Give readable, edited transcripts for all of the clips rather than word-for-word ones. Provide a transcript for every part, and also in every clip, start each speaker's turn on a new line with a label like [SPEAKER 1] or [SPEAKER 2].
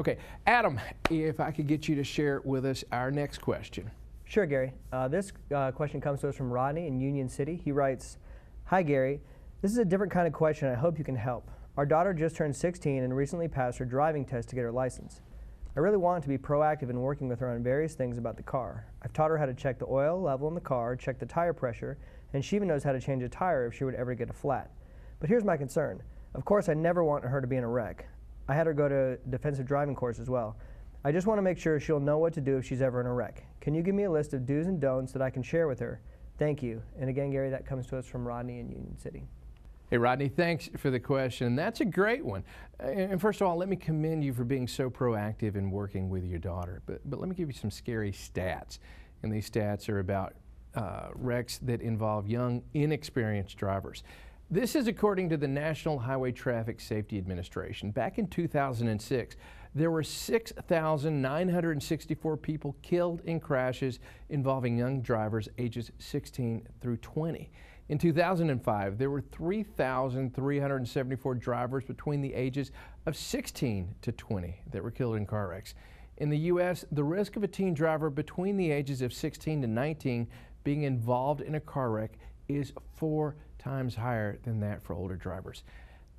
[SPEAKER 1] Okay, Adam, if I could get you to share with us our next question.
[SPEAKER 2] Sure, Gary. This question comes to us from Rodney in Union City. He writes, "Hi, Gary. This is a different kind of question. I hope you can help. Our daughter just turned 16 and recently passed her driving test to get her license. I really want to be proactive in working with her on various things about the car. I've taught her how to check the oil level in the car, check the tire pressure, and she even knows how to change a tire if she would ever get a flat. But here's my concern. Of course, I never want her to be in a wreck. I had her go to defensive driving course as well. I just want to make sure she'll know what to do if she's ever in a wreck. Can you give me a list of do's and don'ts that I can share with her? Thank you." And again, Gary, that comes to us from Rodney in Union City.
[SPEAKER 1] Hey, Rodney, thanks for the question. That's a great one. And first of all, let me commend you for being so proactive in working with your daughter. But let me give you some scary stats. And these stats are about wrecks that involve young, inexperienced drivers. This is according to the National Highway Traffic Safety Administration. Back in 2006, there were 6,964 people killed in crashes involving young drivers ages 16 through 20. In 2005, there were 3,374 drivers between the ages of 16 to 20 that were killed in car wrecks. In the U.S., the risk of a teen driver between the ages of 16 to 19 being involved in a car wreck is 4 times higher than that for older drivers.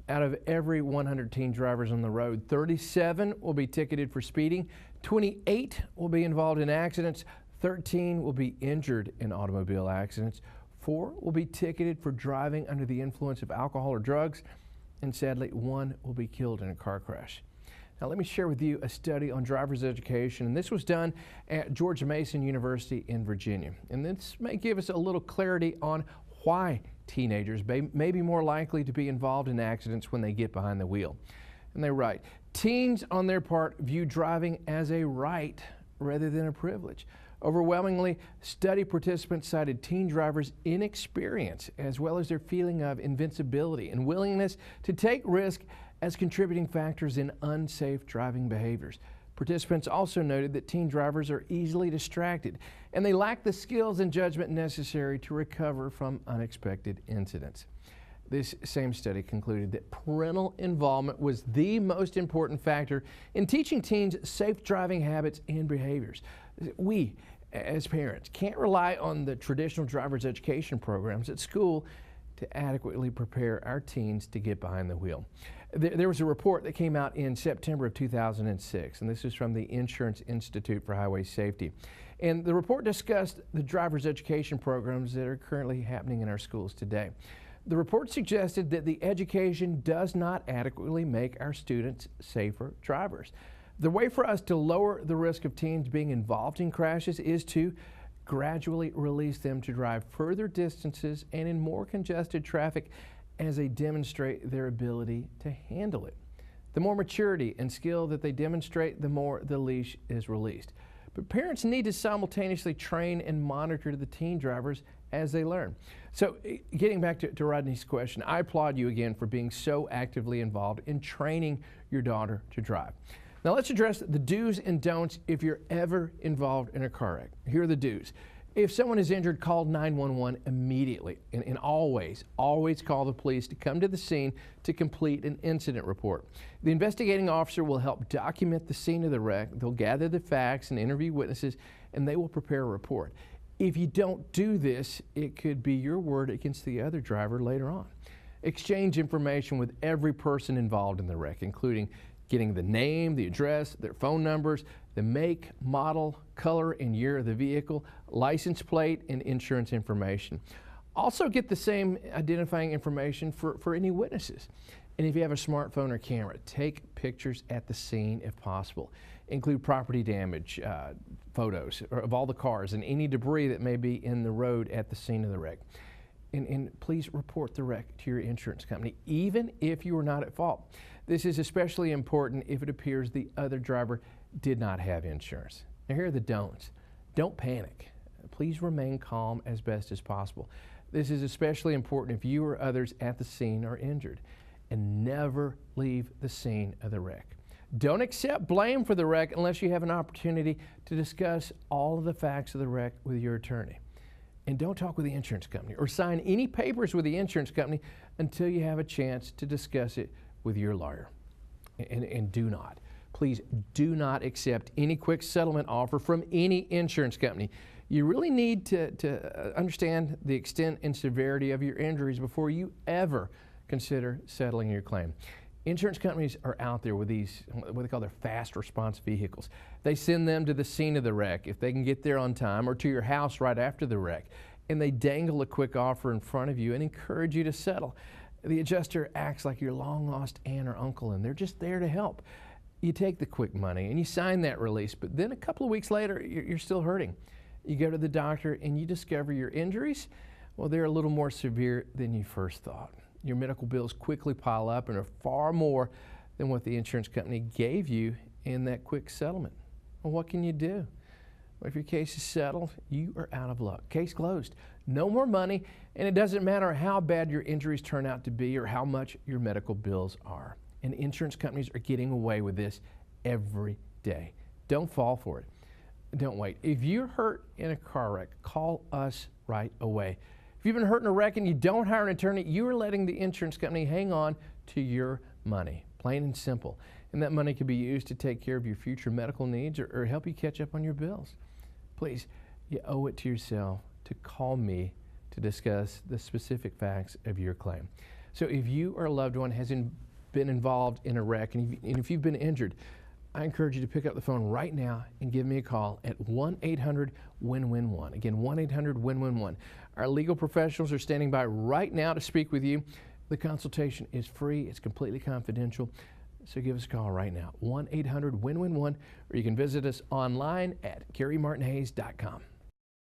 [SPEAKER 1] Out of every 100 teen drivers on the road, 37 will be ticketed for speeding, 28 will be involved in accidents, 13 will be injured in automobile accidents, 4 will be ticketed for driving under the influence of alcohol or drugs, and sadly, 1 will be killed in a car crash. Now, let me share with you a study on driver's education, and this was done at George Mason University in Virginia. And this may give us a little clarity on why teenagers may be more likely to be involved in accidents when they get behind the wheel. And they write, teens on their part view driving as a right rather than a privilege. Overwhelmingly, study participants cited teen drivers' inexperience as well as their feeling of invincibility and willingness to take risk as contributing factors in unsafe driving behaviors. Participants also noted that teen drivers are easily distracted and they lack the skills and judgment necessary to recover from unexpected incidents. This same study concluded that parental involvement was the most important factor in teaching teens safe driving habits and behaviors. We, as parents, can't rely on the traditional driver's education programs at school to adequately prepare our teens to get behind the wheel. There was a report that came out in September of 2006, and this is from the Insurance Institute for Highway Safety. And the report discussed the driver's education programs that are currently happening in our schools today. The report suggested that the education does not adequately make our students safer drivers. The way for us to lower the risk of teens being involved in crashes is to gradually release them to drive further distances and in more congested traffic as they demonstrate their ability to handle it. The more maturity and skill that they demonstrate, the more the leash is released. But parents need to simultaneously train and monitor the teen drivers as they learn. So getting back to Rodney's question, I applaud you again for being so actively involved in training your daughter to drive. Now let's address the do's and don'ts if you're ever involved in a car wreck. Here are the do's. If someone is injured, call 911 immediately and always call the police to come to the scene to complete an incident report. The investigating officer will help document the scene of the wreck. They'll gather the facts and interview witnesses, and they will prepare a report. If you don't do this, it could be your word against the other driver later on. Exchange information with every person involved in the wreck, including getting the name, the address, their phone numbers, the make, model, color, and year of the vehicle, license plate, and insurance information. Also get the same identifying information for any witnesses. And if you have a smartphone or camera, take pictures at the scene if possible. Include property damage photos of all the cars and any debris that may be in the road at the scene of the wreck. And please report the wreck to your insurance company, even if you are not at fault. This is especially important if it appears the other driver did not have insurance. Now here are the don'ts. Don't panic. Please remain calm as best as possible. This is especially important if you or others at the scene are injured. And never leave the scene of the wreck. Don't accept blame for the wreck unless you have an opportunity to discuss all of the facts of the wreck with your attorney. And don't talk with the insurance company or sign any papers with the insurance company until you have a chance to discuss it with your lawyer. And do not, please do not accept any quick settlement offer from any insurance company. You really need to understand the extent and severity of your injuries before you ever consider settling your claim. Insurance companies are out there with these, what they call their fast response vehicles. They send them to the scene of the wreck if they can get there on time, or to your house right after the wreck. And they dangle a quick offer in front of you and encourage you to settle. The adjuster acts like your long-lost aunt or uncle, and they're just there to help. You take the quick money and you sign that release, but then a couple of weeks later, you're still hurting. You go to the doctor and you discover your injuries, well, they're a little more severe than you first thought. Your medical bills quickly pile up and are far more than what the insurance company gave you in that quick settlement. Well, what can you do? Well, if your case is settled, you are out of luck. Case closed. No more money, and it doesn't matter how bad your injuries turn out to be or how much your medical bills are. And insurance companies are getting away with this every day. Don't fall for it. Don't wait. If you're hurt in a car wreck, call us right away. If you've been hurt in a wreck and you don't hire an attorney, you are letting the insurance company hang on to your money, plain and simple. And that money could be used to take care of your future medical needs or help you catch up on your bills. Please, you owe it to yourself to call me to discuss the specific facts of your claim. So if you or a loved one has been involved in a wreck and if you've been injured, I encourage you to pick up the phone right now and give me a call at 1-800-WIN-WIN-1. Again, 1-800-WIN-WIN-1. Our legal professionals are standing by right now to speak with you. The consultation is free. It's completely confidential. So give us a call right now, 1-800-WIN-WIN-1, or you can visit us online at GaryMartinHayes.com.